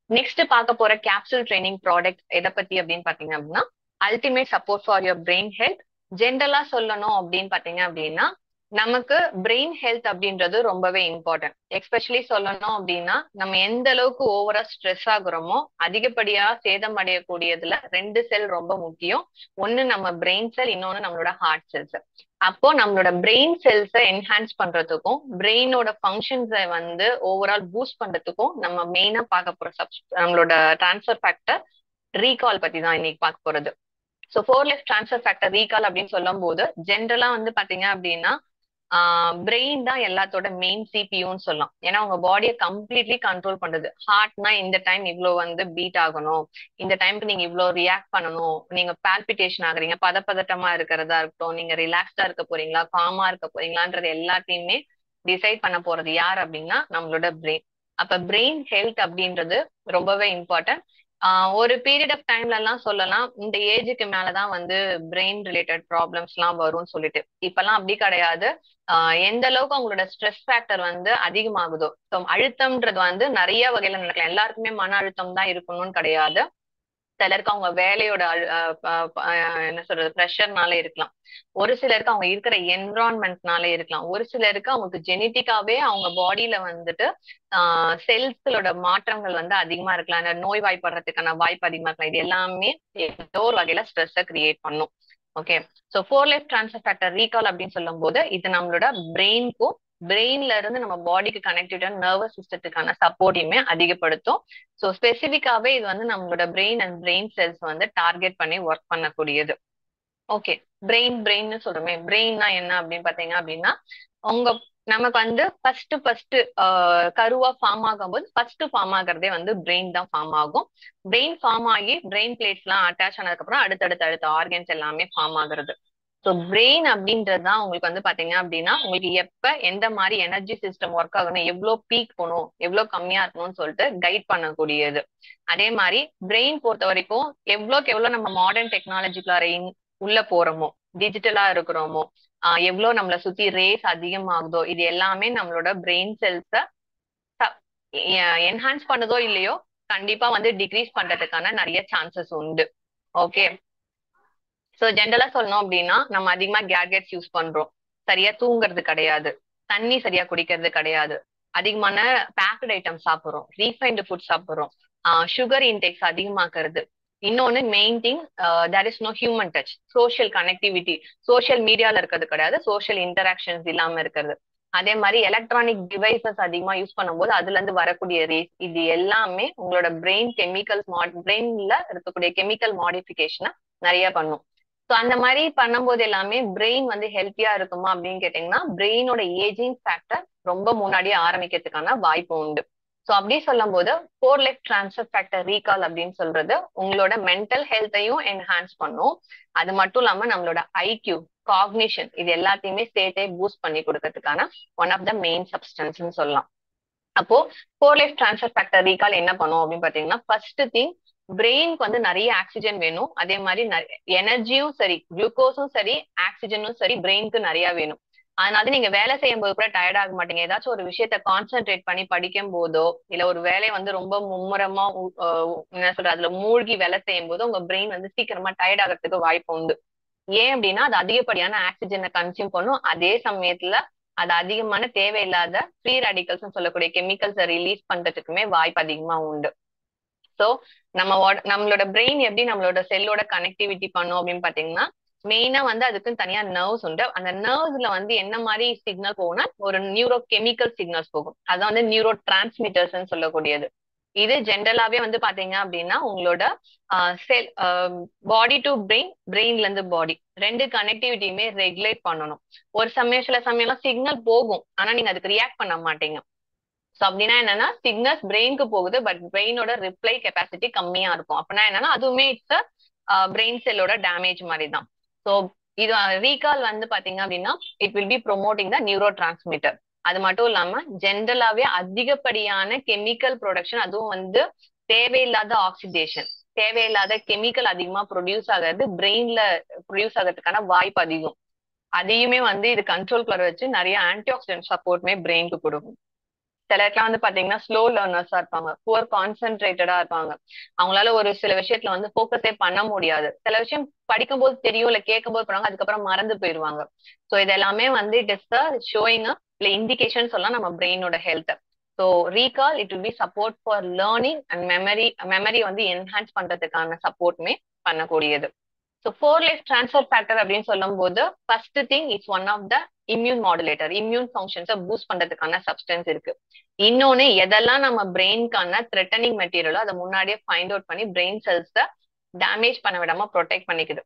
Next பார்க்க போற capsule training product எதை பத்தி அப்படின்னு பாத்தீங்க அப்படின்னா ultimate support for your brain health. ஜென்ரலா சொல்லணும் அப்படின்னு பாத்தீங்க அப்படின்னா நமக்கு பிரெயின் ஹெல்த் அப்படின்றது ரொம்பவே இம்பார்ட்டன்ட். எஸ்பெஷலி சொல்லணும் அப்படின்னா நம்ம எந்த அளவுக்கு ஓவரா ஸ்ட்ரெஸ் ஆகுறோமோ அதிகப்படியா சேதம் அடையக்கூடியதுல ரெண்டு செல் ரொம்ப முக்கியம். ஒன்னு நம்ம பிரெயின் செல், இன்னொன்னு நம்மளோட ஹார்ட் செல்ஸ். அப்போ நம்மளோட பிரெயின் செல்ஸை என்ஹான்ஸ் பண்றதுக்கும் பிரெயினோட ஃபங்க்ஷன்ஸை வந்து ஓவரால் பூஸ்ட் பண்றதுக்கும் நம்ம மெயினா பார்க்க போற நம்மளோட டிரான்ஸ்ஃபர் ஃபேக்டர் ரீகால் பத்தி தான் இன்னைக்கு பார்க்க போறது. So four left transfer factor recall அப்படின்னு சொல்லும் போது ஜென்ரலா வந்து பாத்தீங்க அப்படின்னா பிரெயின் தான் எல்லாத்தோட மெயின் சிபியூன்னு சொல்லலாம். ஏன்னா உங்க பாடியை கம்ப்ளீட்லி கண்ட்ரோல் பண்றது. ஹார்ட்னா இந்த டைம் இவ்வளோ வந்து பீட் ஆகணும், இந்த டைம்க்கு நீங்க இவ்வளோ ரியாக்ட் பண்ணணும், நீங்க பால்பிட்டேஷன் ஆகுறீங்க, பதப்பதட்டமா இருக்கிறதா இருக்கட்டும், நீங்க ரிலாக்ஸ்டா இருக்க போறீங்களா, காமா இருக்க போறீங்களான்றது எல்லாத்தையுமே டிசைட் பண்ண போறது யார் அப்படின்னா நம்மளோட பிரெயின். அப்ப பிரெயின் ஹெல்த் அப்படின்றது ரொம்பவே இம்பார்ட்டன்ட். ஒரு பீரியட் ஆஃப் டைம்ல எல்லாம் சொல்லலாம் இந்த ஏஜுக்கு மேலதான் வந்து பிரெயின் ரிலேட்டட் ப்ராப்ளம்ஸ் எல்லாம் வரும்னு சொல்லிட்டு. இப்பெல்லாம் அப்படி கிடையாது. எந்த அளவுக்கு அவங்களோட ஸ்ட்ரெஸ் ஃபேக்டர் வந்து அதிகமாகுதோ, அழுத்தம்ன்றது வந்து நிறைய வகையில நடக்கலாம். எல்லாருக்குமே மன அழுத்தம் தான் இருக்கணும்னு கிடையாது. சிலருக்கு அவங்க வேலையோட என்ன சொல்றது ப்ரெஷர்னால இருக்கலாம், ஒரு சிலருக்கு அவங்க இருக்கிற என்விரான்மெண்ட்னால இருக்கலாம், ஒரு சிலருக்கு அவங்களுக்கு ஜெனட்டிக்காவே அவங்க பாடியில வந்துட்டு செல்ஸ்களோட மாற்றங்கள் வந்து அதிகமா இருக்கலாம், அந்த நோய் வாய்ப்படுறதுக்கான வாய்ப்பு அதிகமா இருக்கலாம். இது எல்லாமே ஏதோ ஒரு வகையில ஸ்ட்ரெஸ்ஸை கிரியேட் பண்ணும். Okay, so four life transfer factor recall அப்படின்னு சொல்லும் போது இது நம்மளோட பிரெயினுக்கும் பிரெயின்ல இருந்து நம்ம பாடிக்கு கனெக்டிவிட்டி நர்வஸ் சிஸ்டத்துக்கான சப்போர்ட்டையுமே அதிகப்படுத்தும். ஸோ ஸ்பெசிஃபிக்காவே இது வந்து நம்மளோட பிரெயின் அண்ட் பிரெயின் செல்ஸ் வந்து டார்கெட் பண்ணி ஒர்க் பண்ணக்கூடியது. ஓகே, பிரெயின் சொல்றோமே, பிரெயின்னா என்ன அப்படின்னு பாத்தீங்க அப்படின்னா உங்க நமக்கு வந்து ஃபர்ஸ்ட் கருவா ஃபார்ம் ஆகும்போது ஃபர்ஸ்ட் ஃபார்ம் ஆகுறதே வந்து பிரெயின் தான் ஃபார்ம் ஆகும். பிரெயின் ஃபார்ம் ஆகி பிரெயின் பிளேட்ஸ் எல்லாம் அட்டாச் ஆனதுக்கு அப்புறம் அடுத்த ஆர்கன்ஸ் எல்லாமே ஃபார்ம் ஆகுறது. ஸோ பிரெயின் அப்படின்றது தான் உங்களுக்கு வந்து பாத்தீங்க அப்படின்னா உங்களுக்கு எப்ப எந்த மாதிரி எனர்ஜி சிஸ்டம் ஒர்க் ஆகணும், எவ்வளவு பீக் போகணும், எவ்வளவு கம்மியா இருக்கணும்னு சொல்லிட்டு கைட் பண்ணக்கூடியது. அதே மாதிரி பிரெயின் பொறுத்த வரைக்கும் எவ்வளோக்கு எவ்வளவு நம்ம மாடர்ன் டெக்னாலஜிக்குள்ளார உள்ள போறோமோ, டிஜிட்டலா இருக்கிறோமோ, எவ்வளவு நம்மளை சுத்தி ரேஸ் அதிகமாகுதோ இது எல்லாமே நம்மளோட பிரெயின் செல்ஸ என்ஹான்ஸ் பண்ணதோ இல்லையோ கண்டிப்பா வந்து டிக்ரீஸ் பண்றதுக்கான நிறைய சான்சஸ் உண்டு. ஓகே, ஸோ ஜென்ரலா சொல்லணும் அப்படின்னா நம்ம அதிகமா கேட்ஜெட்ஸ் யூஸ் பண்றோம், சரியா தூங்குறது கிடையாது, தண்ணி சரியா குடிக்கிறது கிடையாது, அதிகமான பேக்டு ஐட்டம் சாப்பிடுறோம், ரீஃபைன்டு ஃபுட் சாப்பிடுறோம், சுகர் இன்டேக்ஸ் அதிகமாக்குறது. இன்னொன்னு main thing, there is no human touch, social connectivity, social மீடியால இருக்கிறது கிடையாது, சோஷியல் இன்டராக்ஷன்ஸ் இல்லாம இருக்கிறது. அதே மாதிரி எலக்ட்ரானிக் டிவைசஸ் அதிகமா யூஸ் பண்ணும்போது அதுல இருந்து வரக்கூடிய ரேஸ், இது எல்லாமே உங்களோட பிரெயின் கெமிக்கல்ஸ் பிரெயின்ல இருக்கக்கூடிய கெமிக்கல் மாடிஃபிகேஷனை நிறைய பண்ணும். ஸோ அந்த மாதிரி பண்ணும்போது எல்லாமே பிரெயின் வந்து ஹெல்த்தியா இருக்குமா அப்படின்னு கேட்டீங்கன்னா பிரெயினோட ஏஜிங் ஃபேக்டர் ரொம்ப முன்னாடியே ஆரம்பிக்கிறதுக்கான வாய்ப்பு உண்டு. ஸோ அப்படி சொல்லும் போது four life transfer factor recall அப்படின்னு சொல்றது உங்களோட மென்டல் ஹெல்த்தையும் என்ஹான்ஸ் பண்ணும். அது மட்டும் இல்லாம நம்மளோட ஐக்யூ, காக்னிஷன் இது எல்லாத்தையுமே சேர்த்தே பூஸ்ட் பண்ணி கொடுக்கறதுக்கான ஒன் ஆஃப் த மெயின் சப்ஸ்டன்ஸ்ன்னு சொல்லலாம். அப்போ four life transfer factor recall என்ன பண்ணும் அப்படின்னு பாத்தீங்கன்னா ஃபர்ஸ்ட் திங், பிரெயினுக்கு வந்து நிறைய ஆக்சிஜன் வேணும், அதே மாதிரி எனர்ஜியும் சரி, குளுக்கோஸும் சரி, ஆக்சிஜனும் சரி பிரெயினுக்கு நிறைய வேணும். அதனால நீங்க வேலை செய்யும் போது கூட டயர்ட் ஆக மாட்டீங்க. ஏதாச்சும் ஒரு விஷயத்த கான்சென்ட்ரேட் பண்ணி படிக்கும் போதோ இல்ல ஒரு வேலையை வந்து ரொம்ப மும்முரமா என்ன சொல்ற அதுல மூழ்கி வேலை செய்யும் போதோ உங்க பிரெயின் வந்து சீக்கிரமா டயர்ட் ஆகிறதுக்கு வாய்ப்பு உண்டு. ஏன் அப்படின்னா அது அதிகப்படியான ஆக்சிஜனை கன்சியூம் பண்ணும், அதே சமயத்துல அது அதிகமான தேவையில்லாத ஃப்ரீ ரேடிக்கல்ஸ் சொல்லக்கூடிய கெமிக்கல்ஸை ரிலீஸ் பண்றதுக்குமே வாய்ப்பு அதிகமா உண்டு. ஸோ நம்மளோட பிரெயின் எப்படி நம்மளோட செல்லோட கனெக்டிவிட்டி பண்ணும் அப்படின்னு பாத்தீங்கன்னா மெயினா வந்து அதுக்குன்னு தனியா நர்வ்ஸ் உண்டு. அந்த நர்வ்ஸ்ல வந்து என்ன மாதிரி சிக்னல் போகும்னா ஒரு நியூரோ கெமிக்கல் சிக்னல்ஸ் போகும், அதான் வந்து நியூரோ டிரான்ஸ்மிட்டர்ஸ் சொல்லக்கூடியது. இது ஜென்ரலாவே வந்து பாத்தீங்க அப்படின்னா உங்களோட செல் பாடி டு பிரெயின், பிரெயின்ல இருந்து பாடி ரெண்டு கனெக்டிவிட்டியுமே ரெகுலேட் பண்ணணும். ஒரு சில சமயம்லாம் சிக்னல் போகும் ஆனா நீங்க அதுக்கு ரியாக்ட் பண்ண மாட்டீங்க. ஸோ அப்படின்னா என்னன்னா சிக்னல்ஸ் பிரெயினுக்கு போகுது பட் பிரெயினோட ரிப்ளை கெப்பாசிட்டி கம்மியா இருக்கும். அப்படின்னா என்னன்னா அதுவுமே இட்ஸ் பிரெயின் செல்லோட டேமேஜ் மாதிரி தான். ஸோ இது ரீகால் வந்து பாத்தீங்க அப்படின்னா it will B promoting the neuro transmitter. அது மட்டும் இல்லாம ஜென்ரலாவே அதிகப்படியான கெமிக்கல் ப்ரொடக்ஷன், அதுவும் வந்து தேவையில்லாத ஆக்சிடேஷன், தேவையில்லாத கெமிக்கல் அதிகமா ப்ரொடியூஸ் ஆகிறது பிரெயின்ல ப்ரொடியூஸ் ஆகிறதுக்கான வாய்ப்பு அதிகம். அதையுமே வந்து இது கண்ட்ரோல் வச்சு நிறைய ஆன்டி ஆக்சிடென்ட் சப்போர்ட்மே பிரெயினுக்கு கொடுக்கும். சிலருக்குலாம் வந்து பாத்தீங்கன்னா ஸ்லோ லேர்னர்ஸா இருப்பாங்க, புவர் கான்சென்ட்ரேட்டடா இருப்பாங்க. அவங்களால ஒரு சில விஷயத்துல வந்து ஃபோக்கஸே பண்ண முடியாது. சில விஷயம் படிக்கும்போது தெரியும், இல்ல கேட்கும்போது போறாங்க, அதுக்கப்புறம் மறந்து போயிருவாங்க. ஸோ இது எல்லாமே வந்து இட் இஸ் த ஷோயிங் இல்ல இண்டிகேஷன் சொல்லலாம் நம்ம பிரெயினோட health. So recall it will be support for learning and memory வந்து என்ஹான்ஸ் பண்றதுக்கான சப்போர்ட்டுமே பண்ணக்கூடியது. So four life transfer factor அப்படின்னு சொல்லும் போது first thing it's one of the immune modulator. Immune ஃபங்க்ஷன்ஸை பூஸ்ட் பண்றதுக்கான சப்ஸ்டன்ஸ் இருக்கு. இன்னொன்னு எதெல்லாம் நம்ம பிரெயின்கான த்ரெட்டனிங் மெட்டீரியலோ அதை முன்னாடியே ஃபைண்ட் அவுட் பண்ணி பிரெயின் செல்ஸை டேமேஜ் பண்ண விடாம ப்ரொடெக்ட் பண்ணிக்குது.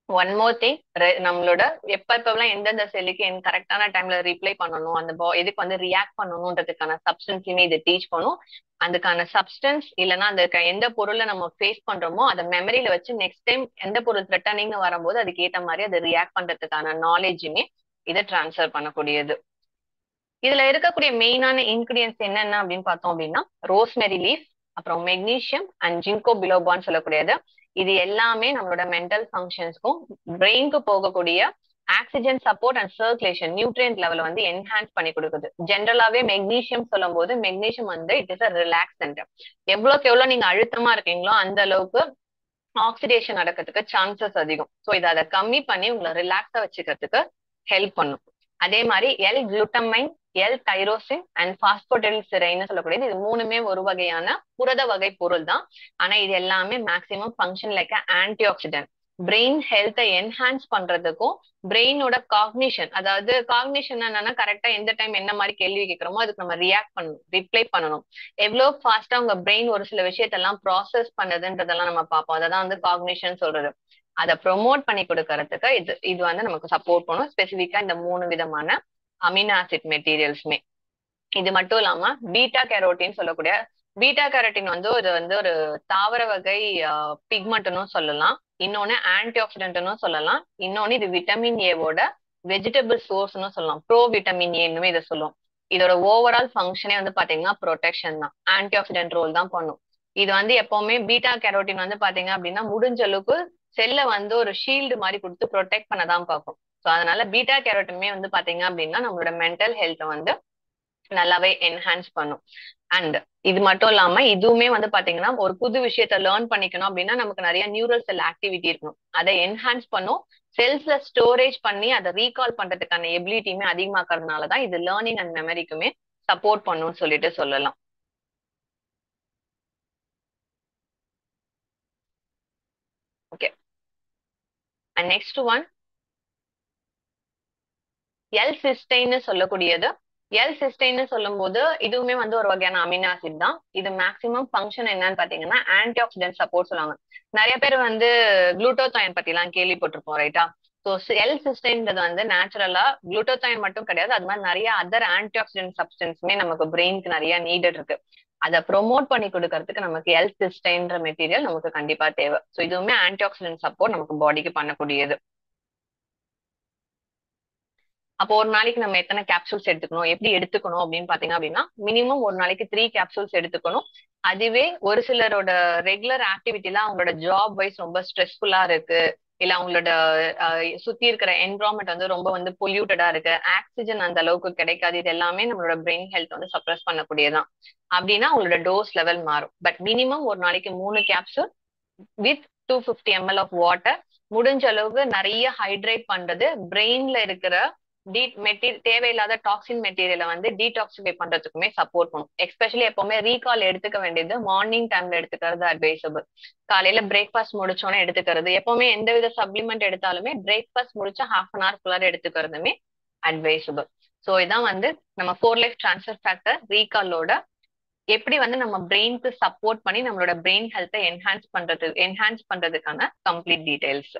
ஒன் மோர் திங், நம்மளோட எப்பெல்லாம் எந்தெந்த செல்லுக்கு கரெக்டான டைம்ல ரிப்ளை பண்ணணும், அந்த எதுக்கு வந்து ரியாக்ட் பண்ணணும்ன்றதுக்கான சப்ஸ்டன்ஸுமே இது டீச் பண்ணும். அதுக்கான சப்ஸ்டன்ஸ் இல்லைன்னா அந்த எந்த பொருளை நம்ம ஃபேஸ் பண்றோமோ அதை மெமரியில வச்சு நெக்ஸ்ட் டைம் எந்த பொருள் த்ரெட்டனிங்னு வரும்போது அதுக்கு ஏற்ற மாதிரி அதை ரியாக்ட் பண்றதுக்கான நாலேஜுமே இதை டிரான்ஸ்ஃபர் பண்ணக்கூடியது. இதுல இருக்கக்கூடிய மெயினான இன்கிரியன்ஸ் என்னென்ன அப்படின்னு பார்த்தோம் அப்படின்னா ரோஸ்மெரி லீஃப், அப்புறம் மெக்னீசியம் அண்ட் ஜிங்கோ பிலோபான்னு சொல்லக்கூடியது. இது எல்லாமே நம்மளோட மென்டல் ஃபங்க்ஷன்ஸ்க்கும் பிரெயினுக்கு போகக்கூடிய oxygen support and circulation nutrient லெவலை வந்து என்ஹான்ஸ் பண்ணி கொடுக்குது. ஜென்ரலாவே மெக்னீசியம் சொல்லும் போது மெக்னீசியம் வந்து இட் இஸ் அ ரிலாக்ஸன்ட். எவ்வளவுக்கு எவ்வளவு நீங்க அழுத்தமா இருக்கீங்களோ அந்த அளவுக்கு ஆக்சிடேஷன் நடக்கிறதுக்கு சான்சஸ் அதிகம். ஸோ இதை அதை கம்மி பண்ணி உங்களை ரிலாக்ஸா வச்சுக்கிறதுக்கு ஹெல்ப் பண்ணும். அதே மாதிரி L glutamine, L tyrosine and பாஸ்போடெல்சிரைன்னு சொல்லக்கூடியது, இது மூணுமே ஒரு வகையான புரத வகை பொருள் தான். ஆனா இது எல்லாமே maximum function like anti accident. Brain ஹெல்த்தை என்ஹான்ஸ் பண்றதுக்கும் பிரெயினோட காக்னிஷன், அதாவது காக்னிஷன் என்னன்னா கரெக்டா எந்த டைம் என்ன மாதிரி கேள்வி கேட்கிறோமோ அதுக்கு நம்ம ரியாக்ட் பண்ணணும், ரிப்ளை பண்ணணும். எவ்வளவு ஃபாஸ்டா உங்க பிரெயின் ஒரு சில விஷயத்தெல்லாம் ப்ராசஸ் பண்ணுதுன்றதெல்லாம் நம்ம பார்ப்போம். அதான் வந்து காக்னிஷன் சொல்றது. அதை ப்ரொமோட் பண்ணி கொடுக்கறதுக்கு இது வந்து நமக்கு சப்போர்ட் பண்ணும். ஸ்பெசிபிக்கா இந்த 3 விதமான அமினோ ஆசிட் மெட்டீரியல்ஸ்மே. இது மட்டும் இல்லாம பீட்டா கேரோட்டின் சொல்லக்கூடிய பீட்டா கேரோட்டின் வந்து இது வந்து ஒரு தாவர வகை பிக்மெண்ட்னு சொல்லலாம், இன்னொன்னு ஆன்டி ஆக்சிடென்ட்னு சொல்லலாம், இன்னொன்னு இது விட்டமின் ஏவோட வெஜிடபிள் சோர்ஸ்னு சொல்லலாம், ப்ரோ விட்டமின் ஏன்னு இதை சொல்லுவோம். இதோட ஓவரால் ஃபங்க்ஷனே வந்து பாத்தீங்கன்னா ப்ரொடெக்ஷன் தான், ஆன்டி ஆக்சிடென்ட் ரோல் தான் பண்ணும். இது வந்து எப்பவுமே பீட்டா கேரோட்டின் வந்து பாத்தீங்க அப்படின்னா முடிஞ்ச அளவுக்கு செல்லை வந்து ஒரு ஷீல்டு மாதிரி கொடுத்து ப்ரொடெக்ட் பண்ணதான் பார்க்கும். ஸோ அதனால பீட்டா கேரோட்டினுமே வந்து பாத்தீங்க அப்படின்னா நம்மளோட மென்டல் ஹெல்த்தை வந்து நல்லாவே என்ஹான்ஸ் பண்ணும். அண்ட் இது மட்டும் இல்லாம இதுவுமே வந்து பாத்தீங்கன்னா ஒரு புது விஷயத்த லேர்ன் பண்ணிக்கணும் அப்படின்னா நமக்கு நிறைய நியூரல் செல் ஆக்டிவிட்டி இருக்கணும், அதை என்ஹான்ஸ் பண்ணும். செல்ஸ்ல ஸ்டோரேஜ் பண்ணி அதை ரீகால் பண்றதுக்கான எபிலிட்டியுமே அதிகமாக்குறதுனாலதான் இது லேர்னிங் அண்ட் மெமரிக்குமே சப்போர்ட் பண்ணும்னு சொல்லிட்டு சொல்லலாம். Okay, and next one L சிஸ்டைன்னு சொல்லக்கூடியது. எல் சிஸ்டைன்னு சொல்லும் போது இதுவுமே வந்து ஒரு வகையான அமினோ ஆசிட் தான். இது மேக்சிமம் ஃபங்க்ஷன் என்னன்னு பாத்தீங்கன்னா ஆன்டி ஆக்சிடென்ட் சப்போர்ட் சொல்லுவாங்க. நிறைய பேர் வந்து குளுட்டோதைன் பத்தி எல்லாம் கேள்விப்பட்டிருப்போம், ரைட்டா? ஸோ எல் சிஸ்டைன்றது வந்து நேச்சுரலா குளுட்டோதைன் மட்டும் கிடையாது, அது மாதிரி நிறைய அதர் ஆன்டி ஆக்சிடென்ட் சப்ஸ்டன்ஸுமே நமக்கு பிரெயினுக்கு நிறைய நீடட் இருக்கு. அதை ப்ரொமோட் பண்ணி கொடுக்கறதுக்கு நமக்கு எல் சிஸ்டைன்ற மெட்டீரியல் நமக்கு கண்டிப்பா தேவை. ஸோ இதுவுமே ஆன்டி ஆக்சிடென்ட் சப்போர்ட் நமக்கு பாடிக்கு பண்ணக்கூடியது. அப்போ ஒரு நாளைக்கு நம்ம எத்தனை கேப்சூல்ஸ் எடுத்துக்கணும், எப்படி எடுத்துக்கணும் அப்படின்னு பாத்தீங்க அப்படின்னா மினிமம் ஒரு நாளைக்கு 3 கேப்சூல்ஸ் எடுத்துக்கணும். அதுவே ஒரு சிலரோட ரெகுலர் ஆக்டிவிட்டில அவங்களோட ஜாப் வைஸ் ரொம்ப ஸ்ட்ரெஸ்ஃபுல்லா இருக்கு, இல்ல அவங்களோட சுத்தி இருக்கிற என்விரான்மெண்ட் வந்து ரொம்ப வந்து பொல்யூட்டடா இருக்கு, ஆக்சிஜன் அந்த அளவுக்கு கிடைக்காது, இது எல்லாமே நம்மளோட பிரெயின் ஹெல்த் வந்து சப்ரஸ் பண்ணக்கூடியதான். அப்படின்னா அவங்களோட டோஸ் லெவல் மாறும். பட் மினிமம் ஒரு நாளைக்கு 3 capsule with 250 ml of water. முடிஞ்ச அளவுக்கு நிறைய ஹைட்ரேட் பண்றது பிரெயின்ல இருக்கிற தேவையில்லாத டாக்ஸின் மெட்டீரியலை வந்து டீடாக்சிஃபை பண்றதுக்குமே சப்போர்ட் பண்ணும். எஸ்பெஷலி எப்பவுமே ரீகால் எடுத்துக்க வேண்டியது மார்னிங் டைம்ல எடுத்துக்கிறது அட்வைசபிள். காலையில பிரேக்ஃபாஸ்ட் முடிச்சோன்னே எடுத்துக்கிறது, எப்பவுமே எந்த வித சப்ளிமெண்ட் எடுத்தாலுமே பிரேக்ஃபாஸ்ட் முடிச்சா ½ எடுத்துக்கிறதுமே அட்வைசபிள். ஸோ இதான் வந்து நம்ம 4 லைஃப் ட்ரான்ஸ்ஃபர் ஃபேக்டர் ரீகாலோட எப்படி வந்து நம்ம பிரெயினுக்கு சப்போர்ட் பண்ணி நம்மளோட பிரெயின் ஹெல்த்தை என்ஹான்ஸ் பண்றதுக்கான கம்ப்ளீட் டீடைல்ஸ்.